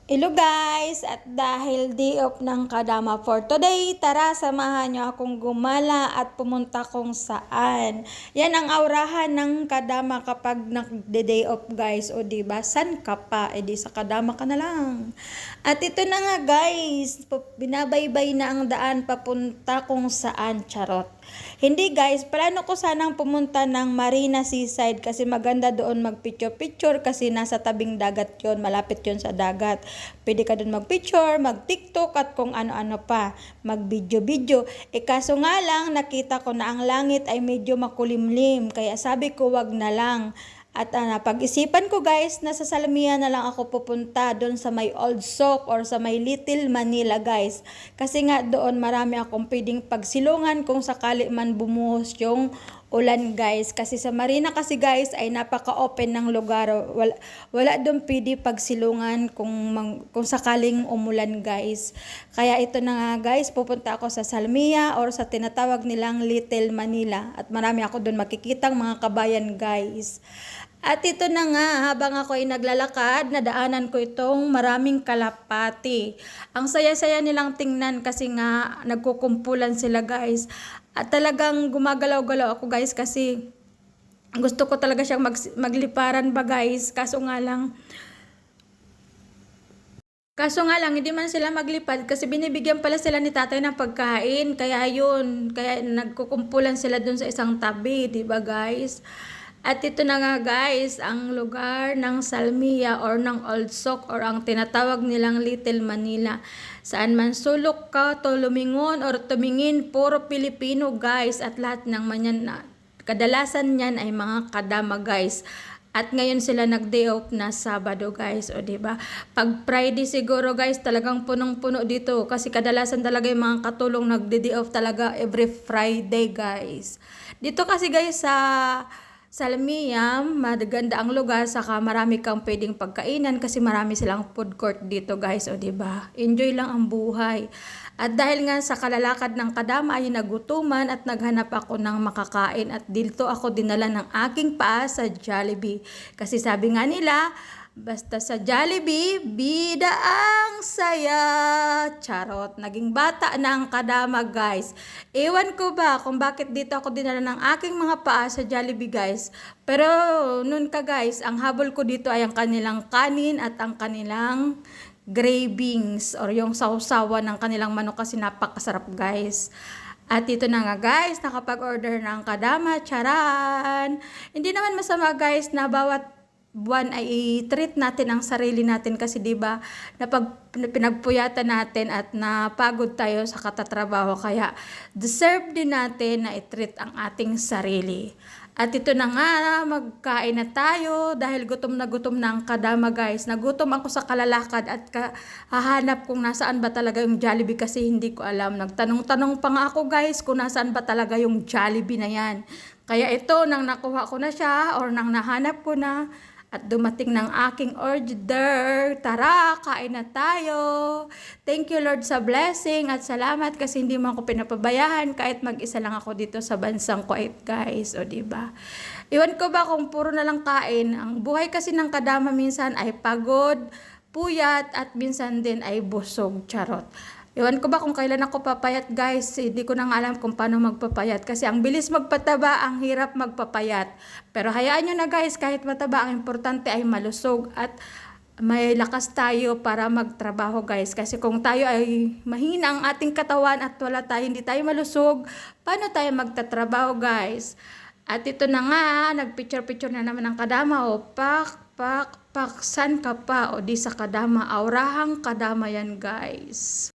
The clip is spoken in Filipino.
Hello guys! At dahil day off ng Kadama for today, tara samahan nyo akong gumala at pumunta kung saan. Yan ang aurahan ng Kadama kapag nagde-day off guys. O diba, san ka pa? E di sa Kadama ka na lang. At ito na nga guys, binabaybay na ang daan papunta kung saan, charot. Hindi guys, plano ko sanang pumunta ng Marina Seaside kasi maganda doon mag-picture-picture kasi nasa tabing dagat yon, malapit yon sa dagat. Pwede ka doon mag-picture, mag-tiktok at kung ano-ano pa, mag-video-video. Kaso nga lang, nakita ko na ang langit ay medyo makulimlim kaya sabi ko wag na lang. At pag-isipan ko guys, nasa Salmiya na lang ako pupunta doon sa may Old Sock or sa may Little Manila guys. Kasi nga doon marami akong pwedeng pagsilungan kung sakali man bumuhos yung ulan guys. Kasi sa Marina kasi guys ay napaka-open ng lugar. Wala doon pwede pagsilungan kung sakaling umulan guys. Kaya ito na nga guys, pupunta ako sa Salmiya or sa tinatawag nilang Little Manila. At marami ako doon makikitang mga kabayan guys. At ito na nga, habang ako ay naglalakad, nadaanan ko itong maraming kalapati. Ang saya-saya nilang tingnan kasi nga nagkukumpulan sila guys. At talagang gumagalaw-galaw ako guys kasi gusto ko talaga siyang magliparan ba guys. Kaso nga lang, hindi man sila maglipad kasi binibigyan pala sila ni tatay ng pagkain. Kaya yun, kaya nagkukumpulan sila dun sa isang tabi, di ba guys? At ito na nga guys, ang lugar ng Salmiya or ng Old Sock or ang tinatawag nilang Little Manila. Saan man sulok ka, to lumingon or tumingin, puro Pilipino guys at lahat ng manyan na. Kadalasan niyan ay mga kadama guys. At ngayon sila nag-day off na Sabado guys, o diba? Pag Friday siguro guys, talagang punong-puno dito kasi kadalasan talaga yung mga katulong nagde-day off talaga every Friday guys. Dito kasi guys sa Salmiya, maganda ang lugar, saka marami kang pwedeng pagkainan kasi marami silang food court dito guys, o diba? Enjoy lang ang buhay. At dahil nga sa kalalakad ng Kadama ay nagutuman at naghanap ako ng makakain at dito ako dinala ng aking paa sa Jollibee. Kasi sabi nga nila, basta sa Jollibee, bida ang saya. Charot, naging bata na ang Kadama guys. Ewan ko ba kung bakit dito ako dinala ng aking mga paa sa Jollibee guys. Pero nun ka guys, ang habol ko dito ay ang kanilang kanin at ang kanilang gravings or yung sausawa ng kanilang manok kasi napakasarap guys. At ito na nga guys, nakapag-order ng Kadama, charan! Hindi naman masama guys na bawat buwan ay i-treat natin ang sarili natin kasi 'di ba pinagpuyatan natin at napagod tayo sa katatrabaho kaya deserve din natin na i-treat ang ating sarili. At ito na nga, magkain na tayo dahil gutom na ang Kadama guys. Nagutom ako sa kalalakad at hahanap kung nasaan ba talaga yung Jollibee kasi hindi ko alam. Nagtanong-tanong pa nga ako guys kung nasaan ba talaga yung Jollibee na yan. Kaya ito, nang nakuha ko na siya or nang nahanap ko na, at dumating ng aking order. Tara, kain na tayo. Thank you Lord sa blessing at salamat kasi hindi mo ako pinapabayaan kahit mag-isa lang ako dito sa bansang Kuwait guys. O diba? Iwan ko ba kung puro na lang kain. Ang buhay kasi ng Kadama minsan ay pagod, puyat at minsan din ay busog. Charot. Iwan ko ba kung kailan ako papayat guys, hindi ko nang alam kung paano magpapayat kasi ang bilis magpataba, ang hirap magpapayat. Pero hayaan nyo na guys, kahit mataba, ang importante ay malusog at may lakas tayo para magtrabaho guys. Kasi kung tayo ay mahina ang ating katawan at hindi tayo malusog, paano tayo magtatrabaho guys? At ito na nga, nagpicture-picture na naman ang Kadama. O, paksan ka pa. O, di sa Kadama, aurahang Kadama yan guys.